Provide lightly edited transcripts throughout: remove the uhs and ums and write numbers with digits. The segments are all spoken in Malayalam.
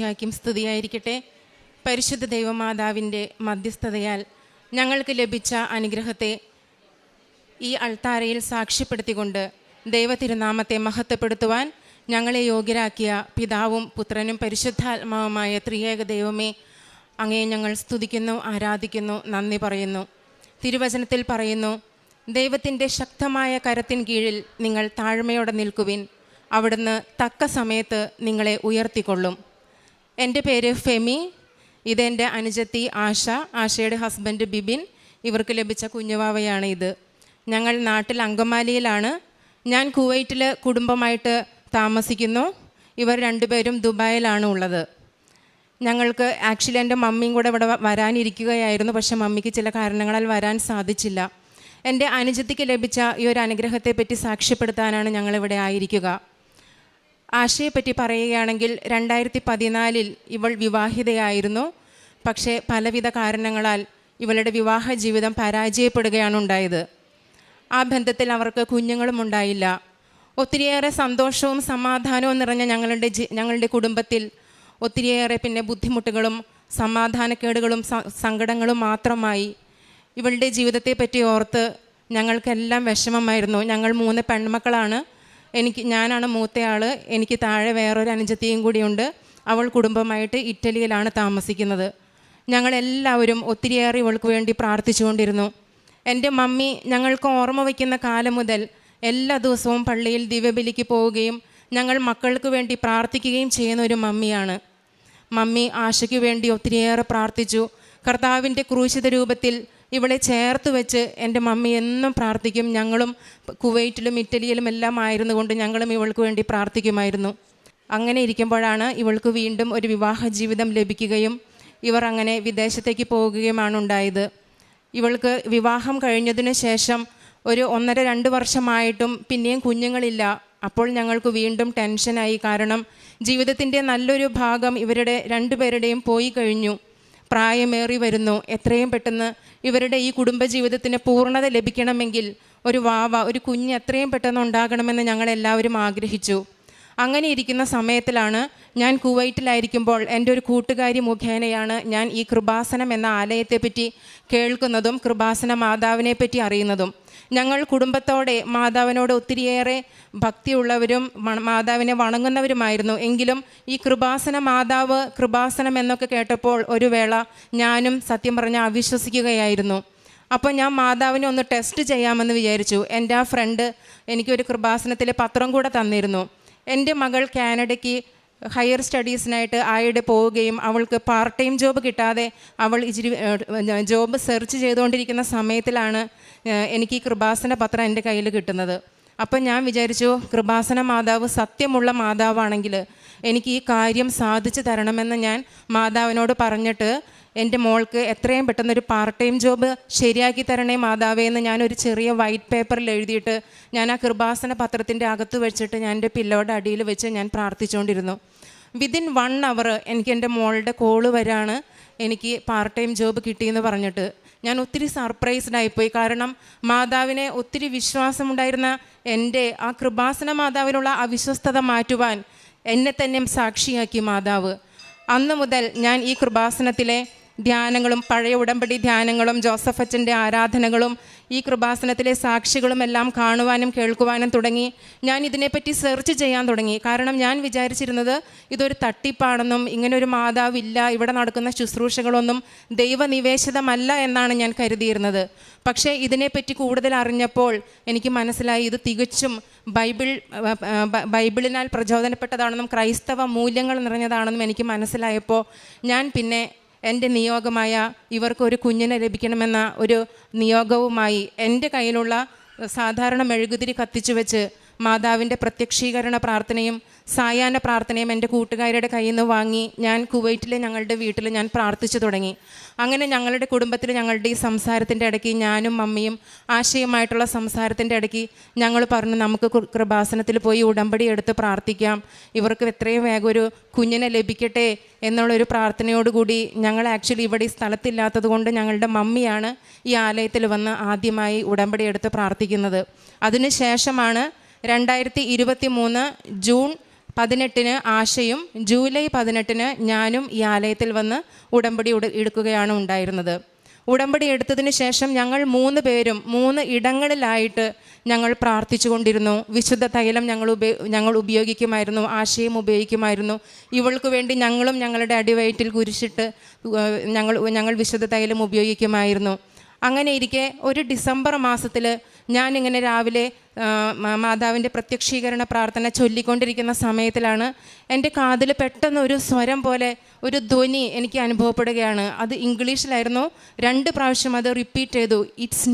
യാക്കും സ്തുതിയായിരിക്കട്ടെ. പരിശുദ്ധ ദൈവമാതാവിൻ്റെ മധ്യസ്ഥതയാൽ ഞങ്ങൾക്ക് ലഭിച്ച അനുഗ്രഹത്തെ ഈ അൾത്താരയിൽ സാക്ഷ്യപ്പെടുത്തിക്കൊണ്ട് ദൈവതിരുനാമത്തെ മഹത്വപ്പെടുത്തുവാൻ ഞങ്ങളെ യോഗ്യരാക്കിയ പിതാവും പുത്രനും പരിശുദ്ധാത്മാവുമായ ത്രിയേക ദൈവമേ, അങ്ങയെ ഞങ്ങൾ സ്തുതിക്കുന്നു, ആരാധിക്കുന്നു, നന്ദി പറയുന്നു. തിരുവചനത്തിൽ പറയുന്നു, ദൈവത്തിൻ്റെ ശക്തമായ കരത്തിൻ കീഴിൽ നിങ്ങൾ താഴ്മയോടെ നിൽക്കുവിൻ, അവിടുന്ന് തക്ക സമയത്ത് നിങ്ങളെ ഉയർത്തിക്കൊള്ളും. എൻ്റെ പേര് ഫെമി. ഇതെൻ്റെ അനുജത്തി ആശ, ആശയുടെ ഹസ്ബൻഡ് ബിബിൻ. ഇവർക്ക് ലഭിച്ച കുഞ്ഞുവാവയാണ് ഇത്. ഞങ്ങൾ നാട്ടിൽ അങ്കമാലിയിലാണ്. ഞാൻ കുവൈറ്റിൽ കുടുംബമായിട്ട് താമസിക്കുന്നു. ഇവർ രണ്ടുപേരും ദുബായിലാണ് ഉള്ളത്. ഞങ്ങൾക്ക് ആക്ച്വലി എൻ്റെ മമ്മിയും കൂടെ ഇവിടെ വരാനിരിക്കുകയായിരുന്നു. പക്ഷെ മമ്മിക്ക് ചില കാരണങ്ങളാൽ വരാൻ സാധിച്ചില്ല. എൻ്റെ അനുജത്തിക്ക് ലഭിച്ച ഈ ഒരു അനുഗ്രഹത്തെപ്പറ്റി സാക്ഷ്യപ്പെടുത്താനാണ് ഞങ്ങളിവിടെ ആയിരിക്കുക. ആശയെപ്പറ്റി പറയുകയാണെങ്കിൽ 2014 ഇവൾ വിവാഹിതയായിരുന്നു. പക്ഷേ പലവിധ കാരണങ്ങളാൽ ഇവളുടെ വിവാഹ ജീവിതം പരാജയപ്പെടുകയാണ് ഉണ്ടായത്. ആ ബന്ധത്തിൽ അവർക്ക് കുഞ്ഞുങ്ങളും ഉണ്ടായില്ല. ഒത്തിരിയേറെ സന്തോഷവും സമാധാനവും നിറഞ്ഞ ഞങ്ങളുടെ കുടുംബത്തിൽ ഒത്തിരിയേറെ പിന്നെ ബുദ്ധിമുട്ടുകളും സമാധാനക്കേടുകളും സങ്കടങ്ങളും മാത്രമായി. ഇവളുടെ ജീവിതത്തെപ്പറ്റി ഓർത്ത് ഞങ്ങൾക്കെല്ലാം വിഷമമായിരുന്നു. ഞങ്ങൾ 3 പെൺമക്കളാണ്. ഞാനാണ് മൂത്തയാൾ. എനിക്ക് താഴെ വേറൊരു അനുജത്തിയും കൂടിയുണ്ട്. അവൾ കുടുംബമായിട്ട് ഇറ്റലിയിലാണ് താമസിക്കുന്നത്. ഞങ്ങളെല്ലാവരും ഒത്തിരിയേറെ ഇവൾക്ക് വേണ്ടി പ്രാർത്ഥിച്ചുകൊണ്ടിരുന്നു. എൻ്റെ മമ്മി ഞങ്ങൾക്ക് ഓർമ്മ വയ്ക്കുന്ന കാലം മുതൽ എല്ലാ ദിവസവും പള്ളിയിൽ ദിവ്യബലിക്ക് പോവുകയും ഞങ്ങൾ മക്കൾക്ക് വേണ്ടി പ്രാർത്ഥിക്കുകയും ചെയ്യുന്ന ഒരു മമ്മിയാണ്. മമ്മി ആശയ്ക്ക് വേണ്ടി ഒത്തിരിയേറെ പ്രാർത്ഥിച്ചു. കർത്താവിൻ്റെ ക്രൂശിത രൂപത്തിൽ ഇവളെ ചേർത്ത് വെച്ച് എൻ്റെ മമ്മി എന്നും പ്രാർത്ഥിക്കും. ഞങ്ങളും കുവൈറ്റിലും ഇറ്റലിയിലും എല്ലാം ആയിരുന്നുകൊണ്ട് ഞങ്ങളും ഇവൾക്ക് വേണ്ടി പ്രാർത്ഥിക്കുമായിരുന്നു. അങ്ങനെ ഇരിക്കുമ്പോഴാണ് ഇവൾക്ക് വീണ്ടും ഒരു വിവാഹ ജീവിതം ലഭിക്കുകയും ഇവർ അങ്ങനെ വിദേശത്തേക്ക് പോകുകയുമാണ് ഉണ്ടായത്. ഇവൾക്ക് വിവാഹം കഴിഞ്ഞതിന് ശേഷം ഒരു 1.5-2 വർഷമായിട്ടും പിന്നെയും കുഞ്ഞുങ്ങളില്ല. അപ്പോൾ ഞങ്ങൾക്ക് വീണ്ടും ടെൻഷനായി. കാരണം ജീവിതത്തിൻ്റെ നല്ലൊരു ഭാഗം ഇവരുടെ രണ്ടുപേരുടെയും പോയി കഴിഞ്ഞു. പ്രായമേറി വരുന്നു. എത്രയും പെട്ടെന്ന് ഇവരുടെ ഈ കുടുംബജീവിതത്തിന് പൂർണ്ണത ലഭിക്കണമെങ്കിൽ ഒരു കുഞ്ഞ് എത്രയും പെട്ടെന്ന് ഉണ്ടാകണമെന്ന് ഞങ്ങളെല്ലാവരും ആഗ്രഹിച്ചു. അങ്ങനെ ഇരിക്കുന്ന സമയത്തിലാണ് ഞാൻ കുവൈറ്റിലായിരിക്കുമ്പോൾ എൻ്റെ ഒരു കൂട്ടുകാരി മുഖേനയാണ് ഞാൻ ഈ കൃപാസനം എന്ന ആലയത്തെപ്പറ്റി കേൾക്കുന്നതും കൃപാസന മാതാവിനെ പറ്റി അറിയുന്നതും. ഞങ്ങൾ കുടുംബത്തോടെ മാതാവിനോട് ഒത്തിരിയേറെ ഭക്തിയുള്ളവരും മാതാവിനെ വണങ്ങുന്നവരുമായിരുന്നു. എങ്കിലും ഈ കൃപാസന മാതാവ്, കൃപാസനം എന്നൊക്കെ കേട്ടപ്പോൾ ഒരു വേള ഞാനും സത്യം പറഞ്ഞാൽ അവിശ്വസിക്കുകയായിരുന്നു. അപ്പോൾ ഞാൻ മാതാവിനെ ഒന്ന് ടെസ്റ്റ് ചെയ്യാമെന്ന് വിചാരിച്ചു. എൻ്റെ ആ ഫ്രണ്ട് എനിക്കൊരു കൃപാസനത്തിലെ പത്രം കൂടെ തന്നിരുന്നു. എൻ്റെ മകൾ കാനഡയ്ക്ക് ഹയർ സ്റ്റഡീസിനായിട്ട് ആയിടെ പോവുകയും അവൾക്ക് പാർട്ട് ടൈം ജോബ് കിട്ടാതെ അവൾ ജോബ് സെർച്ച് ചെയ്തുകൊണ്ടിരിക്കുന്ന സമയത്തിലാണ് എനിക്ക് ഈ കൃപാസന പത്രം എൻ്റെ കയ്യിൽ കിട്ടുന്നത്. അപ്പം ഞാൻ വിചാരിച്ചു, കൃപാസന മാതാവ് സത്യമുള്ള മാതാവാണെങ്കിൽ എനിക്ക് ഈ കാര്യം സാധിച്ചു തരണമെന്ന് ഞാൻ മാതാവിനോട് പറഞ്ഞിട്ട് എൻ്റെ മോൾക്ക് എത്രയും പെട്ടെന്നൊരു പാർട്ട് ടൈം ജോബ് ശരിയാക്കി തരണേ മാതാവേ എന്ന് ഞാനൊരു ചെറിയ വൈറ്റ് പേപ്പറിൽ എഴുതിയിട്ട് ഞാൻ ആ കൃപാസന പത്രത്തിൻ്റെ അകത്ത് വെച്ചിട്ട് ഞാൻ എൻ്റെ പില്ലോയുടെ അടിയിൽ വെച്ച് ഞാൻ പ്രാർത്ഥിച്ചുകൊണ്ടിരുന്നു. വിതിൻ 1 അവർ എനിക്ക് എൻ്റെ മോളുടെ കോള് വരാണ്, എനിക്ക് പാർട്ട് ടൈം ജോബ് കിട്ടിയെന്ന് പറഞ്ഞിട്ട്. ഞാൻ ഒത്തിരി സർപ്രൈസ്ഡായിപ്പോയി. കാരണം മാതാവിനെ ഒത്തിരി വിശ്വാസമുണ്ടായിരുന്ന എൻ്റെ ആ കൃപാസന മാതാവിനുള്ള അവിശ്വസ്തത മാറ്റുവാൻ എന്നെ തന്നെ സാക്ഷിയാക്കി മാതാവ്. അന്ന് മുതൽ ഞാൻ ഈ കൃപാസനത്തിലെ ധ്യാനങ്ങളും പഴയ ഉടമ്പടി ധ്യാനങ്ങളും ജോസഫ് അച്ഛൻ്റെ ആരാധനകളും ഈ കൃപാസനത്തിലെ സാക്ഷികളും എല്ലാം കാണുവാനും കേൾക്കുവാനും തുടങ്ങി. ഞാൻ ഇതിനെപ്പറ്റി സെർച്ച് ചെയ്യാൻ തുടങ്ങി. കാരണം ഞാൻ വിചാരിച്ചിരുന്നത് ഇതൊരു തട്ടിപ്പാണെന്നും ഇങ്ങനൊരു മാതാവില്ല, ഇവിടെ നടക്കുന്ന ശുശ്രൂഷകളൊന്നും ദൈവനിവേശിതമല്ല എന്നാണ് ഞാൻ കരുതിയിരുന്നത്. പക്ഷേ ഇതിനെപ്പറ്റി കൂടുതൽ അറിഞ്ഞപ്പോൾ എനിക്ക് മനസ്സിലായി ഇത് തികച്ചും ബൈബിളിനാൽ പ്രചോദനപ്പെട്ടതാണെന്നും ക്രൈസ്തവ മൂല്യങ്ങൾ നിറഞ്ഞതാണെന്നും എനിക്ക് മനസ്സിലായപ്പോൾ ഞാൻ പിന്നെ എൻ്റെ നിയോഗമായ ഇവർക്കൊരു കുഞ്ഞിനെ ലഭിക്കണമെന്ന ഒരു നിയോഗവുമായി എൻ്റെ കയ്യിലുള്ള സാധാരണ മെഴുകുതിരി കത്തിച്ചു വെച്ച് മാതാവിൻ്റെ പ്രത്യക്ഷീകരണ പ്രാർത്ഥനയും സായാഹ്ന പ്രാർത്ഥനയും എൻ്റെ കൂട്ടുകാരുടെ കയ്യിൽ നിന്ന് വാങ്ങി ഞാൻ കുവൈറ്റിലെ ഞങ്ങളുടെ വീട്ടിൽ ഞാൻ പ്രാർത്ഥിച്ചു തുടങ്ങി. അങ്ങനെ ഞങ്ങളുടെ കുടുംബത്തിൽ ഞങ്ങളുടെ ഈ സംസാരത്തിൻ്റെ ഇടയ്ക്ക് ഞാനും മമ്മിയും ആശയമായിട്ടുള്ള സംസാരത്തിൻ്റെ ഇടയ്ക്ക് ഞങ്ങൾ പറഞ്ഞു, നമുക്ക് കൃപാസനത്തിൽ പോയി ഉടമ്പടി എടുത്ത് പ്രാർത്ഥിക്കാം, ഇവർക്ക് എത്രയും വേഗം ഒരു കുഞ്ഞിനെ ലഭിക്കട്ടെ എന്നുള്ളൊരു പ്രാർത്ഥനയോടുകൂടി ഞങ്ങൾ ആക്ച്വലി ഇവിടെ ഈ സ്ഥലത്തില്ലാത്തത് കൊണ്ട് ഞങ്ങളുടെ മമ്മിയാണ് ഈ ആലയത്തിൽ വന്ന് ആദ്യമായി ഉടമ്പടി എടുത്ത് പ്രാർത്ഥിക്കുന്നത്. അതിനുശേഷമാണ് 2023 ജൂൺ 18-ന് ആശയും ജൂലൈ 18-ന് ഞാനും ഈ ആലയത്തിൽ വന്ന് ഉടമ്പടി എടുക്കുകയാണ് ഉണ്ടായിരുന്നത്. ഉടമ്പടി എടുത്തതിന് ശേഷം ഞങ്ങൾ 3 പേരും 3 ഇടങ്ങളിലായിട്ട് ഞങ്ങൾ പ്രാർത്ഥിച്ചു കൊണ്ടിരുന്നു. വിശുദ്ധ തൈലം ഞങ്ങൾ ഉപയോഗിക്കുമായിരുന്നു, ആശയം ഉപയോഗിക്കുമായിരുന്നു. ഇവൾക്ക് വേണ്ടി ഞങ്ങളും ഞങ്ങളുടെ അടിവയറ്റിൽ കുരിശിട്ട് ഞങ്ങൾ വിശുദ്ധ തൈലം ഉപയോഗിക്കുമായിരുന്നു. അങ്ങനെ ഇരിക്കെ ഒരു ഡിസംബർ മാസത്തിൽ ഞാനിങ്ങനെ രാവിലെ മാതാവിൻ്റെ പ്രത്യക്ഷീകരണ പ്രാർത്ഥന ചൊല്ലിക്കൊണ്ടിരിക്കുന്ന സമയത്തിലാണ് എൻ്റെ കാതിൽ പെട്ടെന്ന് ഒരു സ്വരം പോലെ ഒരു ധ്വനി എനിക്ക് അനുഭവപ്പെടുകയാണ്. അത് ഇംഗ്ലീഷിലായിരുന്നു. 2 പ്രാവശ്യം അത് റിപ്പീറ്റ് ചെയ്തു. It's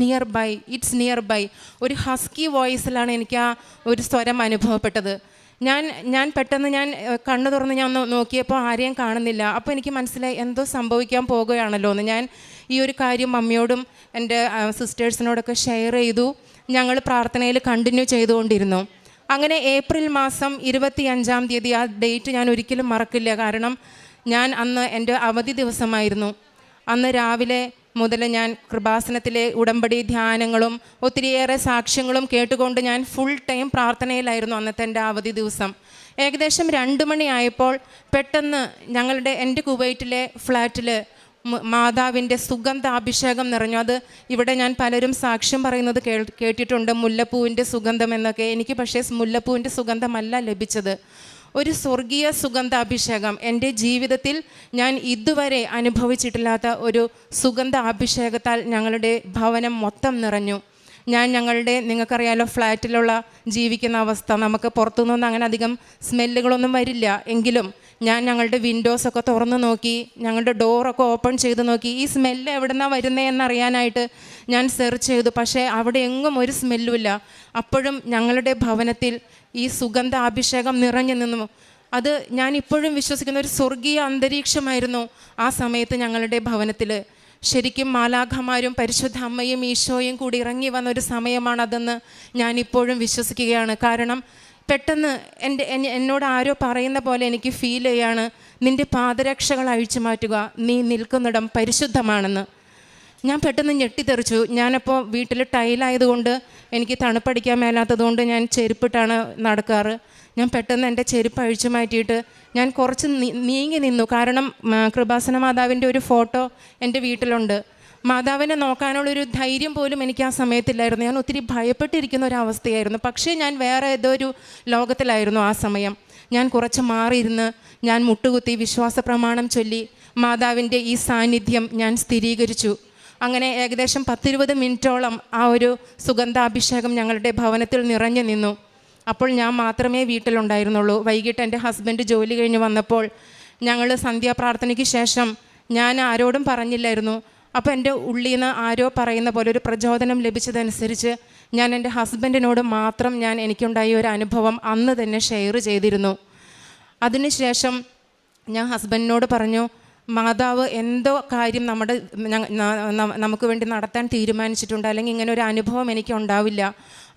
near by. ഒരു ഹസ്കി വോയിസിലാണ് എനിക്ക് ആ ഒരു സ്വരം അനുഭവപ്പെട്ടത്. ഞാൻ പെട്ടെന്ന് കണ്ണു തുറന്ന് ഞാൻ നോക്കിയപ്പോൾ ആരെയും കാണുന്നില്ല. അപ്പോൾ എനിക്ക് മനസ്സിലായി എന്തോ സംഭവിക്കാൻ പോകുകയാണല്ലോ എന്ന്. ഞാൻ ഈ ഒരു കാര്യം മമ്മിയോടും എൻ്റെ സിസ്റ്റേഴ്സിനോടൊക്കെ ഷെയർ ചെയ്തു. ഞങ്ങൾ പ്രാർത്ഥനയിൽ കണ്ടിന്യൂ ചെയ്തുകൊണ്ടിരുന്നു. അങ്ങനെ ഏപ്രിൽ മാസം 25-ാം തീയതി, ആ ഡേറ്റ് ഞാൻ ഒരിക്കലും മറക്കില്ല. കാരണം ഞാൻ അന്ന് എൻ്റെ അവധി ദിവസമായിരുന്നു. അന്ന് രാവിലെ മുതൽ ഞാൻ കൃപാസനത്തിലെ ഉടമ്പടി ധ്യാനങ്ങളും ഒത്തിരിയേറെ സാക്ഷ്യങ്ങളും കേട്ടുകൊണ്ട് ഞാൻ ഫുൾ ടൈം പ്രാർത്ഥനയിലായിരുന്നു അന്നത്തെ എൻ്റെ അവധി ദിവസം. ഏകദേശം 2 മണിയായപ്പോൾ പെട്ടെന്ന് എൻ്റെ കുവൈറ്റിലെ ഫ്ലാറ്റിൽ മാതാവിൻ്റെ സുഗന്ധാഭിഷേകം നിറഞ്ഞു. അത് ഇവിടെ ഞാൻ പലരും സാക്ഷ്യം പറയുന്നത് കേട്ടിട്ടുണ്ട്, മുല്ലപ്പൂവിൻ്റെ സുഗന്ധം എന്നൊക്കെ. എനിക്ക് പക്ഷേ മുല്ലപ്പൂവിൻ്റെ സുഗന്ധമല്ല ലഭിച്ചത്. ഒരു സ്വർഗീയ സുഗന്ധാഭിഷേകം. എൻ്റെ ജീവിതത്തിൽ ഞാൻ ഇതുവരെ അനുഭവിച്ചിട്ടില്ലാത്ത ഒരു സുഗന്ധാഭിഷേകത്താൽ ഞങ്ങളുടെ ഭവനം മൊത്തം നിറഞ്ഞു. നിങ്ങൾക്കറിയാലോ ഫ്ലാറ്റിലുള്ള ജീവിക്കുന്ന അവസ്ഥ. നമുക്ക് പുറത്തുനിന്നൊന്നും അങ്ങനെ അധികം സ്മെല്ലുകളൊന്നും വരില്ല. എങ്കിലും ഞങ്ങളുടെ വിൻഡോസൊക്കെ തുറന്ന് നോക്കി, ഞങ്ങളുടെ ഡോറൊക്കെ ഓപ്പൺ ചെയ്ത് നോക്കി, ഈ സ്മെല്ല് എവിടെ നിന്നാണ് വരുന്നതെന്നറിയാനായിട്ട് ഞാൻ സെർച്ച് ചെയ്തു. പക്ഷേ അവിടെ എങ്ങും ഒരു സ്മെല്ലുമില്ല. അപ്പോഴും ഞങ്ങളുടെ ഭവനത്തിൽ ഈ സുഗന്ധാഭിഷേകം നിറഞ്ഞു നിന്നു. അത് ഞാൻ ഇപ്പോഴും വിശ്വസിക്കുന്ന ഒരു സ്വർഗീയ അന്തരീക്ഷമായിരുന്നു ആ സമയത്ത് ഞങ്ങളുടെ ഭവനത്തിൽ. ശരിക്കും മാലാഖമാരും പരിശുദ്ധ അമ്മയും ഈശോയും കൂടി ഇറങ്ങി വന്നൊരു സമയമാണതെന്ന് ഞാനിപ്പോഴും വിശ്വസിക്കുകയാണ്. കാരണം പെട്ടെന്ന് എന്നോട് ആരോ പറയുന്ന പോലെ എനിക്ക് ഫീൽ ചെയ്യാണ്, നിൻ്റെ പാദരക്ഷകൾ അഴിച്ചു മാറ്റുക, നീ നിൽക്കുന്നിടം പരിശുദ്ധമാണെന്ന്. ഞാൻ പെട്ടെന്ന് ഞെട്ടിത്തെറിച്ചു. ഞാനപ്പോൾ വീട്ടിൽ ടൈലായതുകൊണ്ട് എനിക്ക് തണുപ്പടിക്കാൻ മേലാത്തതുകൊണ്ട് ഞാൻ ചെരുപ്പിട്ടാണ് നടക്കാറ്. ഞാൻ പെട്ടെന്ന് എൻ്റെ ചെരുപ്പ് അഴിച്ചു മാറ്റിയിട്ട് ഞാൻ കുറച്ച് നീങ്ങി നിന്നു. കാരണം കൃപാസന മാതാവിൻ്റെ ഒരു ഫോട്ടോ എൻ്റെ വീട്ടിലുണ്ട്. മാതാവിനെ നോക്കാനുള്ളൊരു ധൈര്യം പോലും എനിക്ക് ആ സമയത്തില്ലായിരുന്നു. ഞാൻ ഒത്തിരി ഭയപ്പെട്ടിരിക്കുന്ന ഒരവസ്ഥയായിരുന്നു. പക്ഷേ ഞാൻ വേറെ ഏതോ ഒരു ലോകത്തിലായിരുന്നു ആ സമയം. ഞാൻ കുറച്ച് മാറിയിരുന്ന് ഞാൻ മുട്ടുകുത്തി വിശ്വാസ പ്രമാണം ചൊല്ലി മാതാവിൻ്റെ ഈ സാന്നിധ്യം ഞാൻ സ്ഥിരീകരിച്ചു. അങ്ങനെ ഏകദേശം 10-20 മിനിറ്റോളം ആ ഒരു സുഗന്ധാഭിഷേകം ഞങ്ങളുടെ ഭവനത്തിൽ നിറഞ്ഞു നിന്നു. അപ്പോൾ ഞാൻ മാത്രമേ വീട്ടിലുണ്ടായിരുന്നുള്ളൂ. വൈകിട്ട് എൻ്റെ ഹസ്ബൻഡ് ജോലി കഴിഞ്ഞ് വന്നപ്പോൾ ഞങ്ങൾ സന്ധ്യാപ്രാർത്ഥനയ്ക്ക് ശേഷം ഞാൻ ആരോടും പറഞ്ഞില്ലായിരുന്നു. അപ്പോൾ എൻ്റെ ഉള്ളിൽ നിന്ന് ആരോ പറയുന്ന പോലെ ഒരു പ്രചോദനം ലഭിച്ചതനുസരിച്ച് ഞാൻ എൻ്റെ ഹസ്ബൻഡിനോട് മാത്രം എനിക്കുണ്ടായ ഒരു അനുഭവം അന്ന് തന്നെ ഷെയർ ചെയ്തിരുന്നു. അതിനുശേഷം ഞാൻ ഹസ്ബൻഡിനോട് പറഞ്ഞു, മാതാവ് എന്തോ കാര്യം നമുക്ക് വേണ്ടി നടത്താൻ തീരുമാനിച്ചിട്ടുണ്ട്, അല്ലെങ്കിൽ ഇങ്ങനെ ഒരു അനുഭവം എനിക്ക് ഉണ്ടാവില്ല.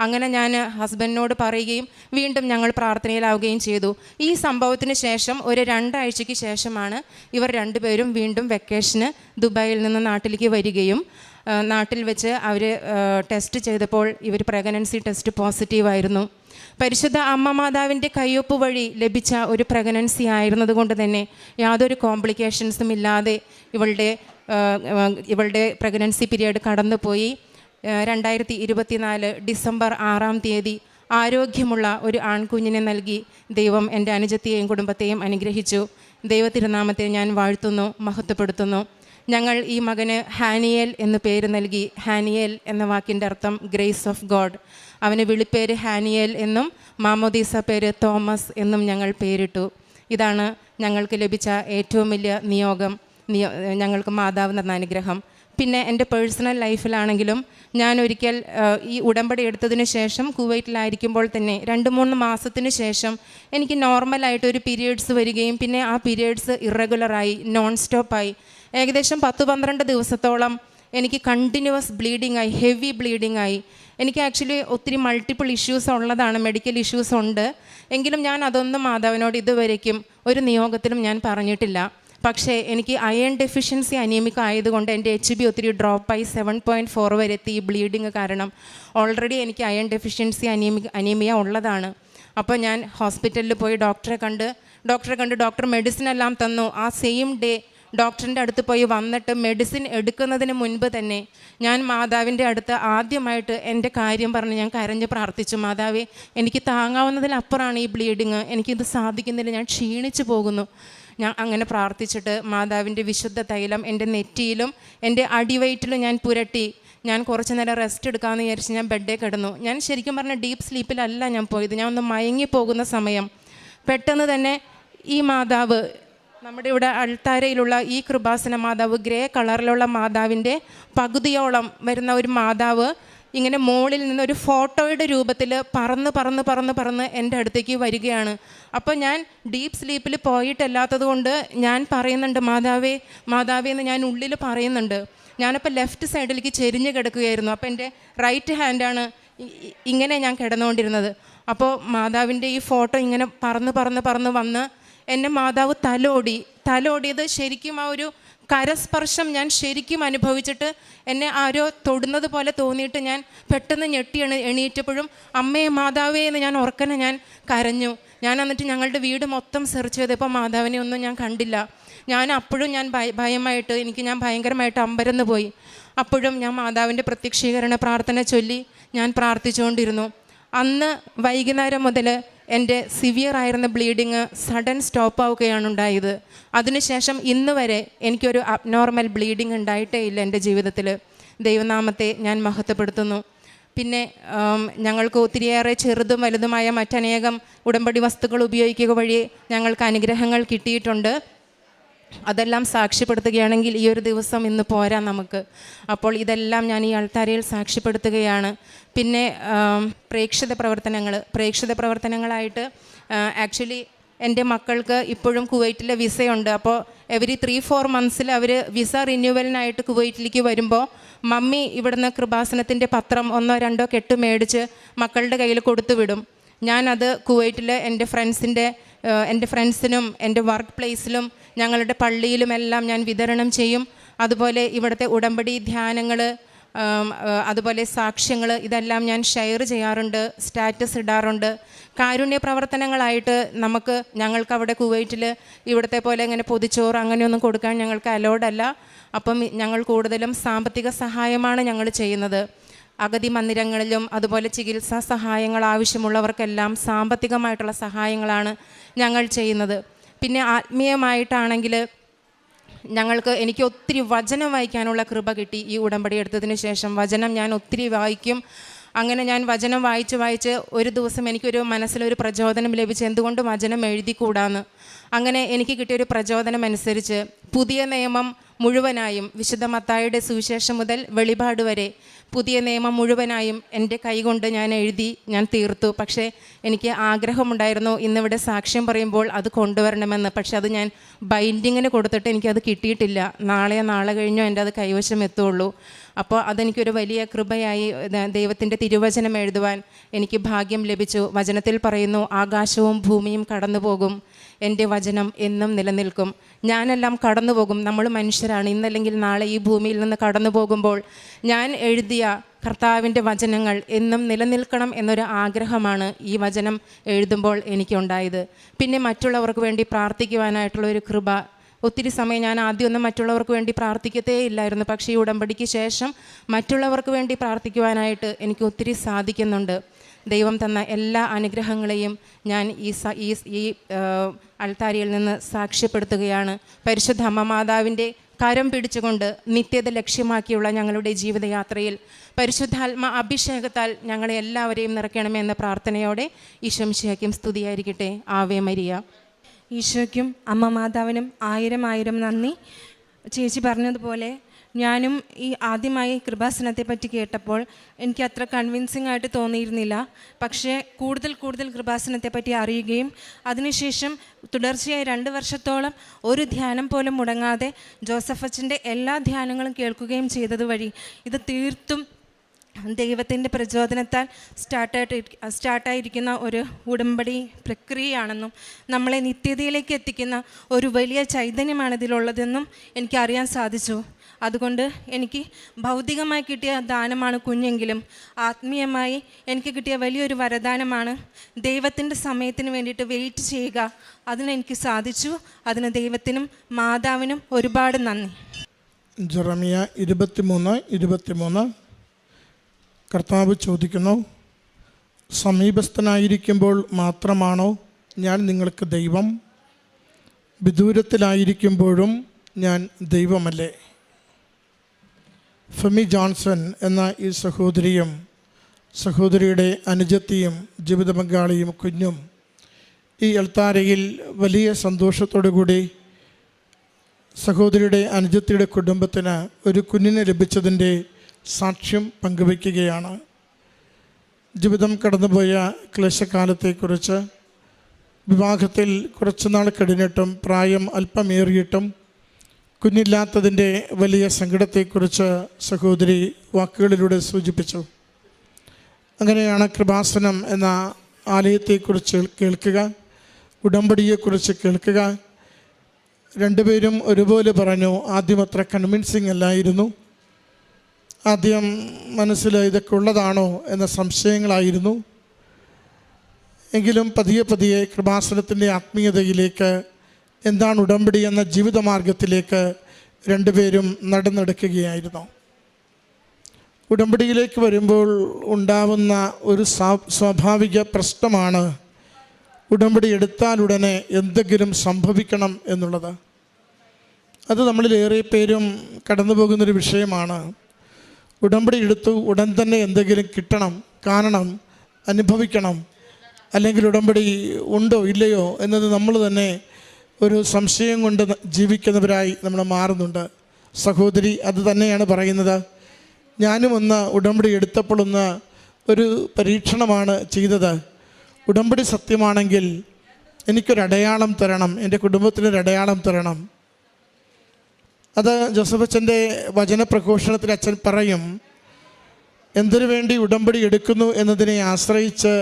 അങ്ങനെ ഞാൻ ഹസ്ബൻഡിനോട് പറയുകയും വീണ്ടും ഞങ്ങൾ പ്രാർത്ഥനയിലാവുകയും ചെയ്തു. ഈ സംഭവത്തിന് ശേഷം ഒരു 2 ആഴ്ചയ്ക്ക് ശേഷമാണ് ഇവർ 2 പേരും വീണ്ടും വെക്കേഷന് ദുബായിൽ നിന്ന് നാട്ടിലേക്ക് വരികയും നാട്ടിൽ വെച്ച് അവർ ടെസ്റ്റ് ചെയ്തപ്പോൾ ഇവർ പ്രഗ്നൻസി ടെസ്റ്റ് പോസിറ്റീവായിരുന്നു. പരിശുദ്ധ അമ്മ മാതാവിൻ്റെ കയ്യൊപ്പ് വഴി ലഭിച്ച ഒരു പ്രഗ്നൻസി ആയിരുന്നത് കൊണ്ട് തന്നെ യാതൊരു കോംപ്ലിക്കേഷൻസും ഇല്ലാതെ ഇവളുടെ പ്രഗ്നൻസി പീരീഡ് കടന്നുപോയി. 2024 ഡിസംബർ 6-ാം തീയതി ആരോഗ്യമുള്ള ഒരു ആൺകുഞ്ഞിനെ നൽകി ദൈവം എൻ്റെ അനുജത്തെയും കുടുംബത്തെയും അനുഗ്രഹിച്ചു. ദൈവതിരുനാമത്തെ ഞാൻ വാഴ്ത്തുന്നു, മഹത്വപ്പെടുത്തുന്നു. ഞങ്ങൾ ഈ മകന് ഹാനിയേൽ എന്ന് പേര് നൽകി. ഹാനിയേൽ എന്ന വാക്കിൻ്റെ അർത്ഥം ഗ്രേസ് ഓഫ് ഗോഡ്. അവന് വിളിപ്പേര് ഹാനിയേൽ എന്നും മാമോദീസ പേര് തോമസ് എന്നും ഞങ്ങൾ പേരിട്ടു. ഇതാണ് ഞങ്ങൾക്ക് ലഭിച്ച ഏറ്റവും വലിയ നിയോഗം, ഞങ്ങൾക്ക് മാതാവ് തന്ന അനുഗ്രഹം. പിന്നെ എൻ്റെ പേഴ്സണൽ ലൈഫിലാണെങ്കിലും ഞാൻ ഒരിക്കൽ ഈ ഉടമ്പടി എടുത്തതിന് ശേഷം കുവൈറ്റിലായിരിക്കുമ്പോൾ തന്നെ 2-3 മാസത്തിന് ശേഷം എനിക്ക് നോർമലായിട്ടൊരു പീരിയഡ്സ് വരികയും പിന്നെ ആ പീരിയഡ്സ് ഇറഗുലറായി, നോൺ സ്റ്റോപ്പായി. ഏകദേശം 10-12 ദിവസത്തോളം എനിക്ക് കണ്ടിന്യൂവസ് ബ്ലീഡിങ് ആയി, ഹെവി ബ്ലീഡിങ് ആയി. എനിക്ക് ആക്ച്വലി ഒത്തിരി മൾട്ടിപ്പിൾ ഇഷ്യൂസ് ഉള്ളതാണ്, മെഡിക്കൽ ഇഷ്യൂസ് ഉണ്ട്. എങ്കിലും ഞാൻ അതൊന്നും മാതാവിനോട് ഇതുവരേക്കും ഒരു നിയോഗത്തിലും ഞാൻ പറഞ്ഞിട്ടില്ല. പക്ഷേ എനിക്ക് അയൺ ഡെഫിഷ്യൻസി അനീമിക് ആയതുകൊണ്ട് എൻ്റെ HB ഒത്തിരി ഡ്രോപ്പായി 7.4 വരെ എത്തി. ഈ ബ്ലീഡിങ് കാരണം ഓൾറെഡി എനിക്ക് അയൺ ഡെഫിഷ്യൻസി അനീമിയ ഉള്ളതാണ്. അപ്പോൾ ഞാൻ ഹോസ്പിറ്റലിൽ പോയി ഡോക്ടറെ കണ്ട് ഡോക്ടർ മെഡിസിൻ എല്ലാം തന്നു. ആ സെയിം ഡേ ഡോക്ടറിൻ്റെ അടുത്ത് പോയി വന്നിട്ട് മെഡിസിൻ എടുക്കുന്നതിന് മുൻപ് തന്നെ ഞാൻ മാതാവിൻ്റെ അടുത്ത് ആദ്യമായിട്ട് എൻ്റെ കാര്യം പറഞ്ഞ് ഞാൻ കരഞ്ഞ് പ്രാർത്ഥിച്ചു. മാതാവേ, എനിക്ക് താങ്ങാവുന്നതിലപ്പുറമാണ് ഈ ബ്ലീഡിങ്, എനിക്കിത് സാധിക്കുന്നില്ല, ഞാൻ ക്ഷീണിച്ചു പോകുന്നു. ഞാൻ അങ്ങനെ പ്രാർത്ഥിച്ചിട്ട് മാതാവിൻ്റെ വിശുദ്ധ തൈലം എൻ്റെ നെറ്റിയിലും എൻ്റെ അടിവയറ്റിലും ഞാൻ പുരട്ടി. ഞാൻ കുറച്ച് നേരം റെസ്റ്റ് എടുക്കാമെന്ന് വിചാരിച്ച് ഞാൻ ബെഡേ കിടന്നു. ഞാൻ ശരിക്കും പറഞ്ഞാൽ ഡീപ്പ് സ്ലീപ്പിലല്ല ഞാൻ പോയത്. ഞാൻ ഒന്ന് മയങ്ങിപ്പോകുന്ന സമയം പെട്ടെന്ന് തന്നെ ഈ മാതാവ്, നമ്മുടെ ഇവിടെ അൾത്താരയിലുള്ള ഈ കൃപാസന മാതാവ്, ഗ്രേ കളറിലുള്ള മാതാവിൻ്റെ പകുതിയോളം വരുന്ന ഒരു മാതാവ് ഇങ്ങനെ മുകളിൽ നിന്ന് ഒരു ഫോട്ടോയുടെ രൂപത്തിൽ പറന്ന് എൻ്റെ അടുത്തേക്ക് വരികയാണ്. അപ്പോൾ ഞാൻ ഡീപ്പ് സ്ലീപ്പിൽ പോയിട്ടല്ലാത്തത് കൊണ്ട് ഞാൻ പറയുന്നുണ്ട്, മാതാവേ മാതാവേ എന്ന് ഞാൻ ഉള്ളിൽ പറയുന്നുണ്ട്. ഞാനപ്പോൾ ലെഫ്റ്റ് സൈഡിലേക്ക് ചെരിഞ്ഞ് കിടക്കുകയായിരുന്നു. അപ്പോൾ എൻ്റെ റൈറ്റ് ഹാൻഡാണ് ഇങ്ങനെ ഞാൻ കിടന്നുകൊണ്ടിരുന്നത്. അപ്പോൾ മാതാവിൻ്റെ ഈ ഫോട്ടോ ഇങ്ങനെ പറന്ന് വന്ന് എന്നെ മാതാവ് തലോടിയത് ശരിക്കും ആ ഒരു കരസ്പർശം ഞാൻ ശരിക്കും അനുഭവിച്ചിട്ട് എന്നെ ആരോ തൊടുന്നത് പോലെ തോന്നിയിട്ട് ഞാൻ പെട്ടെന്ന് ഞെട്ടി എണീറ്റപ്പോഴും അമ്മേ മാതാവേ എന്ന് ഞാൻ ഉറക്കനെ ഞാൻ കരഞ്ഞു. ഞാൻ എന്നിട്ട് ഞങ്ങളുടെ വീട് മൊത്തം സെർച്ച് ചെയ്തപ്പോൾ മാതാവിനെ ഒന്നും ഞാൻ കണ്ടില്ല. അപ്പോഴും ഞാൻ ഭയമായിട്ട് ഞാൻ ഭയങ്കരമായിട്ട് അമ്പരന്ന് പോയി. അപ്പോഴും ഞാൻ മാതാവിൻ്റെ പ്രത്യക്ഷീകരണ പ്രാർത്ഥന ചൊല്ലി ഞാൻ പ്രാർത്ഥിച്ചുകൊണ്ടിരുന്നു. അന്ന് വൈകുന്നേരം മുതൽ എൻ്റെ സിവിയറായിരുന്ന ബ്ലീഡിങ് സഡൻ സ്റ്റോപ്പ് ആവുകയാണ് ഉണ്ടായത്. അതിനുശേഷം ഇന്ന് വരെ എനിക്കൊരു അബ്നോർമൽ ബ്ലീഡിങ് ഉണ്ടായിട്ടേ ഇല്ല എൻ്റെ ജീവിതത്തിൽ. ദൈവനാമത്തെ ഞാൻ മഹത്വപ്പെടുത്തുന്നു. പിന്നെ ഞങ്ങൾക്ക് ഒത്തിരിയേറെ ചെറുതും വലുതുമായ മറ്റനേകം ഉടമ്പടി വസ്തുക്കൾ ഉപയോഗിക്കുക വഴി ഞങ്ങൾക്ക് അനുഗ്രഹങ്ങൾ കിട്ടിയിട്ടുണ്ട്. അതെല്ലാം സാക്ഷ്യപ്പെടുത്തുകയാണെങ്കിൽ ഈ ഒരു ദിവസം ഇന്ന് പോരാ നമുക്ക്. അപ്പോൾ ഇതെല്ലാം ഞാൻ ഈ അൾത്താരയിൽ സാക്ഷ്യപ്പെടുത്തുകയാണ്. പിന്നെ പ്രേക്ഷിത പ്രവർത്തനങ്ങളായിട്ട് ആക്ച്വലി എൻ്റെ മക്കൾക്ക് ഇപ്പോഴും കുവൈറ്റിലെ വിസയുണ്ട്. അപ്പോൾ എവരി 3-4 മന്ത്സിൽ അവർ വിസ റിന്യൂവലിനായിട്ട് കുവൈറ്റിലേക്ക് വരുമ്പോൾ മമ്മി ഇവിടുന്ന് കൃപാസനത്തിൻ്റെ പത്രം 1-2 കെട്ട് മേടിച്ച് മക്കളുടെ കയ്യിൽ കൊടുത്തു വിടും. ഞാനത് കുവൈറ്റിൽ എൻ്റെ ഫ്രണ്ട്സിനും എൻ്റെ വർക്ക് പ്ലേസിലും ഞങ്ങളുടെ പള്ളിയിലുമെല്ലാം ഞാൻ വിതരണം ചെയ്യും. അതുപോലെ ഇവിടുത്തെ ഉടമ്പടി ധ്യാനങ്ങൾ, അതുപോലെ സാക്ഷ്യങ്ങൾ, ഇതെല്ലാം ഞാൻ ഷെയർ ചെയ്യാറുണ്ട്, സ്റ്റാറ്റസ് ഇടാറുണ്ട്. കാരുണ്യ പ്രവർത്തനങ്ങളായിട്ട് ഞങ്ങൾക്ക് അവിടെ കുവൈറ്റിൽ ഇവിടുത്തെ പോലെ ഇങ്ങനെ പൊതിച്ചോറ് അങ്ങനെയൊന്നും കൊടുക്കാൻ ഞങ്ങൾക്ക് അലോഡല്ല. അപ്പം ഞങ്ങൾ കൂടുതലും സാമ്പത്തിക സഹായമാണ് ഞങ്ങൾ ചെയ്യുന്നത്. അഗതി മന്ദിരങ്ങളിലും അതുപോലെ ചികിത്സാ സഹായങ്ങൾ ആവശ്യമുള്ളവർക്കെല്ലാം സാമ്പത്തികമായിട്ടുള്ള സഹായങ്ങളാണ് ഞങ്ങൾ ചെയ്യുന്നത്. പിന്നെ ആത്മീയമായിട്ടാണെങ്കിൽ എനിക്ക് ഒത്തിരി വചനം വായിക്കാനുള്ള കൃപ കിട്ടി. ഈ ഉടമ്പടി എടുത്തതിന് ശേഷം വചനം ഞാൻ ഒത്തിരി വായിക്കും. അങ്ങനെ ഞാൻ വചനം വായിച്ച് ഒരു ദിവസം എനിക്കൊരു മനസ്സിലൊരു പ്രചോദനം ലഭിച്ചു, എന്തുകൊണ്ട് വചനം എഴുതിക്കൂടാന്ന്. അങ്ങനെ എനിക്ക് കിട്ടിയൊരു പ്രചോദനം അനുസരിച്ച് പുതിയ നിയമം മുഴുവനായും, വിശുദ്ധ മത്തായിയുടെ സുവിശേഷം മുതൽ വെളിപാട് വരെ പുതിയ നിയമം മുഴുവനായും എൻ്റെ കൈകൊണ്ട് ഞാൻ തീർത്തു. പക്ഷേ എനിക്ക് ആഗ്രഹമുണ്ടായിരുന്നു ഇന്നിവിടെ സാക്ഷ്യം പറയുമ്പോൾ അത് കൊണ്ടുവരണമെന്ന്. പക്ഷെ അത് ഞാൻ ബൈൻഡിങ്ങിന് കൊടുത്തിട്ട് എനിക്കത് കിട്ടിയിട്ടില്ല. നാളെ കഴിഞ്ഞോ എൻ്റെ അത് കൈവശം എത്തുള്ളൂ. അപ്പോൾ അതെനിക്കൊരു വലിയ കൃപയായി. ദൈവത്തിൻ്റെ തിരുവചനം എഴുതുവാൻ എനിക്ക് ഭാഗ്യം ലഭിച്ചു. വചനത്തിൽ പറയുന്നു, ആകാശവും ഭൂമിയും കടന്നു പോകും, എൻ്റെ വചനം എന്നും നിലനിൽക്കും. ഞാനെല്ലാം കടന്നു പോകും, നമ്മൾ മനുഷ്യരാണ്. ഇന്നല്ലെങ്കിൽ നാളെ ഈ ഭൂമിയിൽ നിന്ന് കടന്നു പോകുമ്പോൾ ഞാൻ എഴുതിയ കർത്താവിൻ്റെ വചനങ്ങൾ എന്നും നിലനിൽക്കണം എന്നൊരു ആഗ്രഹമാണ് ഈ വചനം എഴുതുമ്പോൾ എനിക്കുണ്ടായത്. പിന്നെ മറ്റുള്ളവർക്ക് വേണ്ടി പ്രാർത്ഥിക്കുവാനായിട്ടുള്ള ഒരു കൃപ. ഒത്തിരി സമയം ഞാൻ ആദ്യമൊന്നും മറ്റുള്ളവർക്ക് വേണ്ടി പ്രാർത്ഥിക്കത്തേ ഇല്ലായിരുന്നു. പക്ഷേ ഈ ഉടമ്പടിക്ക് ശേഷം മറ്റുള്ളവർക്ക് വേണ്ടി പ്രാർത്ഥിക്കുവാനായിട്ട് എനിക്ക് ഒത്തിരി സാധിക്കുന്നുണ്ട്. ദൈവം തന്ന എല്ലാ അനുഗ്രഹങ്ങളെയും ഞാൻ ഈ അൾത്താരയിൽ നിന്ന് സാക്ഷ്യപ്പെടുത്തുകയാണ്. പരിശുദ്ധ അമ്മ മാതാവിൻ്റെ കരം പിടിച്ചുകൊണ്ട് നിത്യത ലക്ഷ്യമാക്കിയുള്ള ഞങ്ങളുടെ ജീവിതയാത്രയിൽ പരിശുദ്ധാത്മ അഭിഷേകത്താൽ ഞങ്ങളെ എല്ലാവരെയും നിറയ്ക്കണമെന്ന പ്രാർത്ഥനയോടെ ഈശോമിശിഹായ്ക്കും സ്തുതിയായിരിക്കട്ടെ. Ave Maria. ഈശോയ്ക്കും അമ്മ മാതാവിനും 1000 നന്ദി. ചേച്ചി പറഞ്ഞതുപോലെ ഞാനും ഈ ആദ്യമായി കൃപാസനത്തെ പറ്റി കേട്ടപ്പോൾ എനിക്ക് അത്ര കൺവിൻസിംഗ് ആയിട്ട് തോന്നിയിരുന്നില്ല. പക്ഷേ കൂടുതൽ കൃപാസനത്തെ പറ്റി അറിയുകയും അതിനുശേഷം തുടർച്ചയായി 2 വർഷത്തോളം ഒരു ധ്യാനം പോലും മുടങ്ങാതെ ജോസഫ് അച്ഛൻ്റെ എല്ലാ ധ്യാനങ്ങളും കേൾക്കുകയും ചെയ്തത് വഴി ഇത് തീർത്തും ദൈവത്തിൻ്റെ പ്രചോദനത്താൽ സ്റ്റാർട്ടായിരിക്കുന്ന ഒരു ഉടമ്പടി പ്രക്രിയയാണെന്നും നമ്മളെ നിത്യതയിലേക്ക് എത്തിക്കുന്ന ഒരു വലിയ ചൈതന്യമാണ് ഇതിലുള്ളതെന്നും എനിക്കറിയാൻ സാധിച്ചു. അതുകൊണ്ട് എനിക്ക് ഭൗതികമായി കിട്ടിയ ദാനമാണ് കുഞ്ഞെങ്കിലും ആത്മീയമായി എനിക്ക് കിട്ടിയ വലിയൊരു വരദാനമാണ് ദൈവത്തിൻ്റെ സമയത്തിന് വേണ്ടിയിട്ട് വെയിറ്റ് ചെയ്യുക. അതിനെനിക്ക് സാധിച്ചു. അതിന് ദൈവത്തിനും മാതാവിനും ഒരുപാട് നന്ദി. ജെറമിയ 23:23 കർത്താവ് ചോദിക്കുന്നു, സമീപസ്ഥനായിരിക്കുമ്പോൾ മാത്രമാണോ ഞാൻ നിങ്ങൾക്ക് ദൈവം? വിദൂരത്തിലായിരിക്കുമ്പോഴും ഞാൻ ദൈവമല്ലേ? ഫെമി ജോൺസൺ എന്ന ഈ സഹോദരിയും സഹോദരിയുടെ അനുജത്തിയും ജീവിത പങ്കാളിയും കുഞ്ഞും ഈ അൾത്താരയിൽ വലിയ സന്തോഷത്തോടു കൂടി സഹോദരിയുടെ അനുജത്തിയുടെ കുടുംബത്തിന് ഒരു കുഞ്ഞിനെ ലഭിച്ചതിൻ്റെ സാക്ഷ്യം പങ്കുവയ്ക്കുകയാണ്. ജീവിതം കടന്നുപോയ ക്ലേശകാലത്തെക്കുറിച്ച്, വിവാഹത്തിൽ കുറച്ചുനാൾ കഴിഞ്ഞിട്ടും പ്രായം അല്പമേറിയിട്ടും കുഞ്ഞില്ലാത്തതിൻ്റെ വലിയ സങ്കടത്തെക്കുറിച്ച് സഹോദരി വാക്കുകളിലൂടെ സൂചിപ്പിച്ചു. അങ്ങനെയാണ് കൃപാസനം എന്ന ആലയത്തെക്കുറിച്ച് കേൾക്കുക, ഉടമ്പടിയെക്കുറിച്ച് കേൾക്കുക. രണ്ടുപേരും ഒരുപോലെ പറഞ്ഞു. ആദ്യം അത്ര കൺവിൻസിങ് അല്ലായിരുന്നു. ആദ്യം മനസ്സിൽ ഇതൊക്കെ ഉള്ളതാണോ എന്ന സംശയങ്ങളായിരുന്നു. എങ്കിലും പതിയെ പതിയെ കൃപാസനത്തിൻ്റെ ആത്മീയതയിലേക്ക്, എന്താണ് ഉടമ്പടി എന്ന ജീവിതമാർഗത്തിലേക്ക് രണ്ടുപേരും നടന്നെടുക്കുകയായിരുന്നു. ഉടമ്പടിയിലേക്ക് വരുമ്പോൾ ഉണ്ടാവുന്ന ഒരു സ്വാഭാവിക പ്രശ്നമാണ് ഉടമ്പടി എടുത്താലുടനെ എന്തെങ്കിലും സംഭവിക്കണം എന്നുള്ളത്. അത് നമ്മളിലേറെ പേരും കടന്നു പോകുന്നൊരു വിഷയമാണ്. ഉടമ്പടി എടുത്തു ഉടൻ തന്നെ എന്തെങ്കിലും കിട്ടണം, കാണണം, അനുഭവിക്കണം, അല്ലെങ്കിൽ ഉടമ്പടി ഉണ്ടോ ഇല്ലയോ എന്നത് നമ്മൾ തന്നെ ഒരു സംശയം കൊണ്ട് ജീവിക്കുന്നവരായി നമ്മൾ മാറുന്നുണ്ട്. സഹോദരി അത് തന്നെയാണ് പറയുന്നത്. ഞാനും ഒന്ന് ഉടമ്പടി എടുത്തപ്പോൾ ഒരു പരീക്ഷണമാണ് ചെയ്തത്. ഉടമ്പടി സത്യമാണെങ്കിൽ എനിക്കൊരടയാളം തരണം, എൻ്റെ കുടുംബത്തിനൊരടയാളം തരണം. അത് ജോസഫ് അച്ഛൻ്റെ വചനപ്രഘോഷണത്തിൽ അച്ഛൻ പറയും, എന്തിനു വേണ്ടി ഉടമ്പടി എടുക്കുന്നു എന്നതിനെ ആശ്രയിച്ച്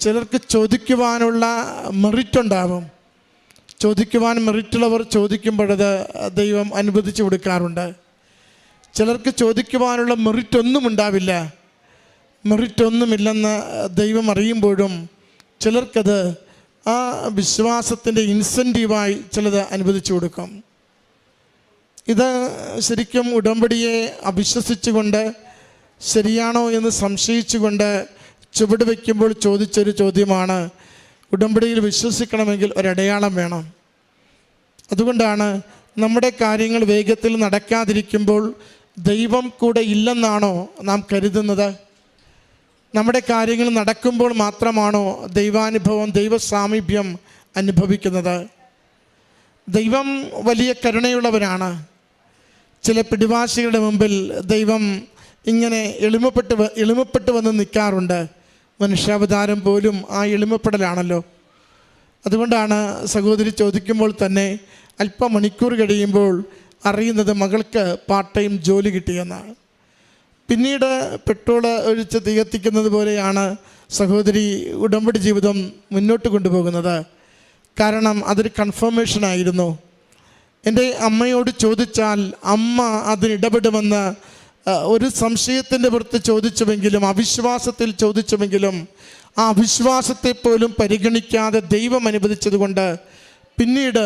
ചിലർക്ക് ചോദിക്കുവാനുള്ള മെറിറ്റ് ഉണ്ടാവും. ചോദിക്കുവാൻ മെറിറ്റുള്ളവർ ചോദിക്കുമ്പോഴത് ദൈവം അനുവദിച്ചു കൊടുക്കാറുണ്ട്. ചിലർക്ക് ചോദിക്കുവാനുള്ള മെറിറ്റൊന്നും ഉണ്ടാവില്ല. മെറിറ്റൊന്നുമില്ലെന്ന് ദൈവം അറിയുമ്പോഴും ചിലർക്കത് ആ വിശ്വാസത്തിൻ്റെ ഇൻസെൻറ്റീവായി ചിലത് അനുവദിച്ചു കൊടുക്കും. ഇത് ശരിക്കും ഉടമ്പടിയെ അവിശ്വസിച്ചുകൊണ്ട്, ശരിയാണോ എന്ന് സംശയിച്ചുകൊണ്ട് ചുവട് വയ്ക്കുമ്പോൾ ചോദിച്ചൊരു ചോദ്യമാണ്. ഉടമ്പടിയിൽ വിശ്വസിക്കണമെങ്കിൽ ഒരടയാളം വേണം. അതുകൊണ്ടാണ് നമ്മുടെ കാര്യങ്ങൾ വേഗത്തിൽ നടക്കാതിരിക്കുമ്പോൾ ദൈവം കൂടെ ഇല്ലെന്നാണോ നാം കരുതുന്നത്? നമ്മുടെ കാര്യങ്ങൾ നടക്കുമ്പോൾ മാത്രമാണോ ദൈവാനുഭവം, ദൈവസാമീപ്യം അനുഭവിക്കുന്നത്? ദൈവം വലിയ കരുണയുള്ളവരാണ്. ചില പിടിവാശികളുടെ മുമ്പിൽ ദൈവം ഇങ്ങനെ എളിമപ്പെട്ട് വന്ന് നിൽക്കാറുണ്ട്. മനുഷ്യാവതാരം പോലും ആ എളിമപ്പെടലാണല്ലോ. അതുകൊണ്ടാണ് സഹോദരി ചോദിക്കുമ്പോൾ തന്നെ അല്പമണിക്കൂർ കഴിയുമ്പോൾ അറിയുന്നത് മകൾക്ക് പാർട്ട് ടൈം ജോലി കിട്ടിയെന്നാണ്. പിന്നീട് പെട്രോൾ ഒഴിച്ച് തീ കത്തിക്കുന്നത് പോലെയാണ് സഹോദരി ഉടമ്പടി ജീവിതം മുന്നോട്ട് കൊണ്ടുപോകുന്നത്. കാരണം അതൊരു കൺഫർമേഷനായിരുന്നു. എൻ്റെ അമ്മയോട് ചോദിച്ചാൽ അമ്മ അതിനിടപെടുമെന്ന് ഒരു സംശയത്തിൻ്റെ പുറത്ത് ചോദിച്ചുവെങ്കിലും, അവിശ്വാസത്തിൽ ചോദിച്ചുവെങ്കിലും, ആ അവിശ്വാസത്തെ പോലും പരിഗണിക്കാതെ ദൈവം അനുവദിച്ചതുകൊണ്ട് പിന്നീട്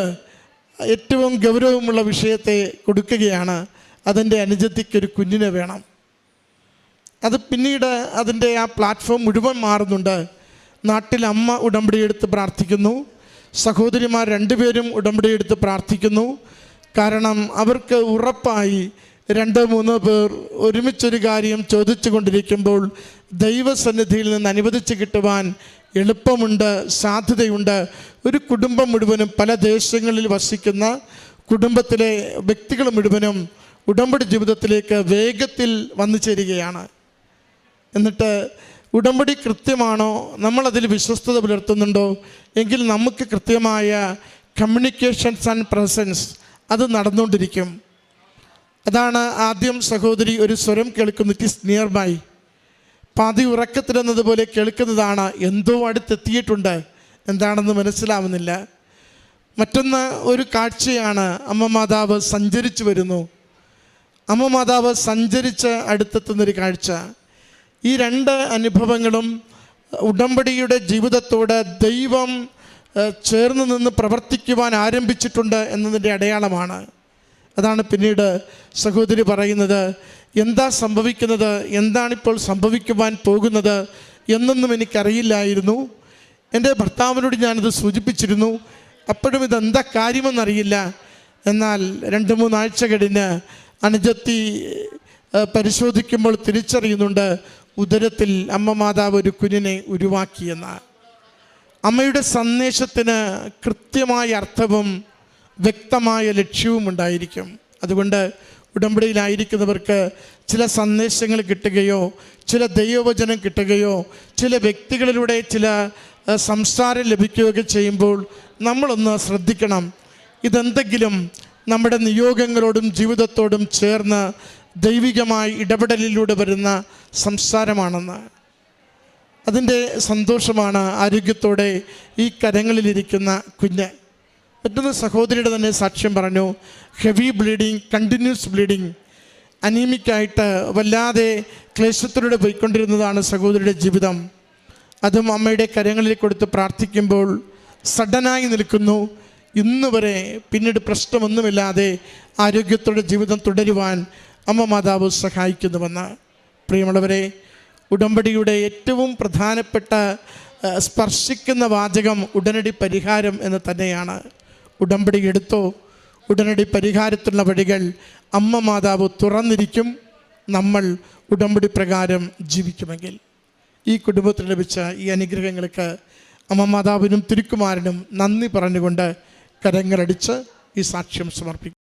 ഏറ്റവും ഗൗരവമുള്ള വിഷയത്തെ കൊടുക്കുകയാണ്. അതെൻ്റെ അനുജത്തിക്കൊരു കുഞ്ഞിനെ വേണം. അത് പിന്നീട് അതിൻ്റെ ആ പ്ലാറ്റ്ഫോം മുഴുവൻ മാറുന്നുണ്ട്. നാട്ടിൽ അമ്മ ഉടമ്പടി എടുത്ത് പ്രാർത്ഥിക്കുന്നു, സഹോദരിമാർ രണ്ടുപേരും ഉടമ്പടി എടുത്ത് പ്രാർത്ഥിക്കുന്നു. കാരണം അവർക്ക് ഉറപ്പായി 2-3 പേർ ഒരുമിച്ചൊരു കാര്യം ചോദിച്ചു കൊണ്ടിരിക്കുമ്പോൾ ദൈവസന്നിധിയിൽ നിന്ന് അനുവദിച്ച് കിട്ടുവാൻ എളുപ്പമുണ്ട്, സാധ്യതയുണ്ട്. ഒരു കുടുംബം മുഴുവനും, പല ദേശങ്ങളിൽ വസിക്കുന്ന കുടുംബത്തിലെ വ്യക്തികൾ മുഴുവനും ഉടമ്പടി ജീവിതത്തിലേക്ക് വേഗത്തിൽ വന്നു ചേരുകയാണ്. എന്നിട്ട് ഉടമ്പടി കൃത്യമാണോ, നമ്മളതിൽ വിശ്വസ്തത പുലർത്തുന്നുണ്ടോ എങ്കിൽ നമുക്ക് കൃത്യമായ കമ്മ്യൂണിക്കേഷൻസ് ആൻഡ് പ്രസൻസ് അത് നടന്നുകൊണ്ടിരിക്കും. അതാണ് ആദ്യം സഹോദരി ഒരു സ്വരം കേൾക്കുന്നു, ഇറ്റ് ഈസ് നിയർ ബൈ. പാതി ഉറക്കത്തിലെന്നതുപോലെ കേൾക്കുന്നതാണ്, എന്തോ അടുത്തെത്തിയിട്ടുണ്ട്, എന്താണെന്ന് മനസ്സിലാവുന്നില്ല. മറ്റൊന്ന് ഒരു കാഴ്ചയാണ്, അമ്മ മാതാവ് സഞ്ചരിച്ചു വരുന്നു. അമ്മ മാതാവ് സഞ്ചരിച്ച് അടുത്തെത്തുന്നൊരു കാഴ്ച. ഈ രണ്ട് അനുഭവങ്ങളും ഉടമ്പടിയുടെ ജീവിതത്തോട് ദൈവം ചേർന്ന് നിന്ന് പ്രവർത്തിക്കുവാൻ ആരംഭിച്ചിട്ടുണ്ട് എന്നതിൻ്റെ അടയാളമാണ്. അതാണ് പിന്നീട് സഹോദരി പറയുന്നത്, എന്താ സംഭവിക്കുന്നത്, എന്താണിപ്പോൾ സംഭവിക്കുവാൻ പോകുന്നത് എന്നൊന്നും എനിക്കറിയില്ലായിരുന്നു. എൻ്റെ ഭർത്താവിനോട് ഞാനത് സൂചിപ്പിച്ചിരുന്നു, അപ്പോഴും ഇതെന്താ കാര്യമെന്നറിയില്ല. എന്നാൽ 2-3 ആഴ്ച കഴിഞ്ഞ് അനുജത്തി പരിശോധിക്കുമ്പോൾ തിരിച്ചറിയുന്നുണ്ട്, ഉദരത്തിൽ അമ്മ മാതാവ് ഒരു കുഞ്ഞിനെ ഉരുവാക്കിയെന്ന്. അമ്മയുടെ സന്ദേശത്തിന് കൃത്യമായ അർത്ഥവും വ്യക്തമായ ലക്ഷ്യവും ഉണ്ടായിരിക്കും. അതുകൊണ്ട് ഉടമ്പടിയിലായിരിക്കുന്നവർക്ക് ചില സന്ദേശങ്ങൾ കിട്ടുകയോ ചില ദൈവവചനം കിട്ടുകയോ ചില വ്യക്തികളിലൂടെ ചില സംസാരം ലഭിക്കുകയൊക്കെ ചെയ്യുമ്പോൾ നമ്മളൊന്ന് ശ്രദ്ധിക്കണം, ഇതെന്തെങ്കിലും നമ്മുടെ നിയോഗങ്ങളോടും ജീവിതത്തോടും ചേർന്ന് ദൈവികമായി ഇടപെടലിലൂടെ വരുന്ന സംസാരമാണെന്ന്. അതിൻ്റെ സന്തോഷമാണ് ആരോഗ്യത്തോടെ ഈ കരങ്ങളിലിരിക്കുന്ന കുഞ്ഞ്. മറ്റൊന്ന് സഹോദരിയുടെ തന്നെ സാക്ഷ്യം പറഞ്ഞു, ഹെവി ബ്ലീഡിങ്, കണ്ടിന്യൂസ് ബ്ലീഡിങ്, അനീമിക്കായിട്ട് വല്ലാതെ ക്ലേശത്തിലൂടെ പോയിക്കൊണ്ടിരുന്നതാണ് സഹോദരിയുടെ ജീവിതം. അതും അമ്മയുടെ കരങ്ങളിൽ കൊടുത്ത് പ്രാർത്ഥിക്കുമ്പോൾ സഡനായി നിൽക്കുന്നു. ഇന്ന് വരെ പിന്നീട് പ്രശ്നമൊന്നുമില്ലാതെ ആരോഗ്യത്തോടെ ജീവിതം തുടരുവാൻ അമ്മ മാതാവ് സഹായിക്കുന്നുവെന്ന്. പ്രിയമുള്ളവരെ, ഉടമ്പടിയുടെ ഏറ്റവും പ്രധാനപ്പെട്ട സ്പർശിക്കുന്ന വാചകം ഉടനടി പരിഹാരം എന്ന് തന്നെയാണ്. ഉടമ്പടി എടുത്തോ, ഉടനടി പരിഹാരത്തിലുള്ള വഴികൾ അമ്മ മാതാവ് തുറന്നിരിക്കും, നമ്മൾ ഉടമ്പടി പ്രകാരം ജീവിക്കുമെങ്കിൽ. ഈ കുടുംബത്തിന് ലഭിച്ച ഈ അനുഗ്രഹങ്ങൾക്ക് അമ്മ മാതാവിനും തിരുക്കുമാരനും നന്ദി പറഞ്ഞുകൊണ്ട് കരങ്ങളടിച്ച് ഈ സാക്ഷ്യം സമർപ്പിക്കും.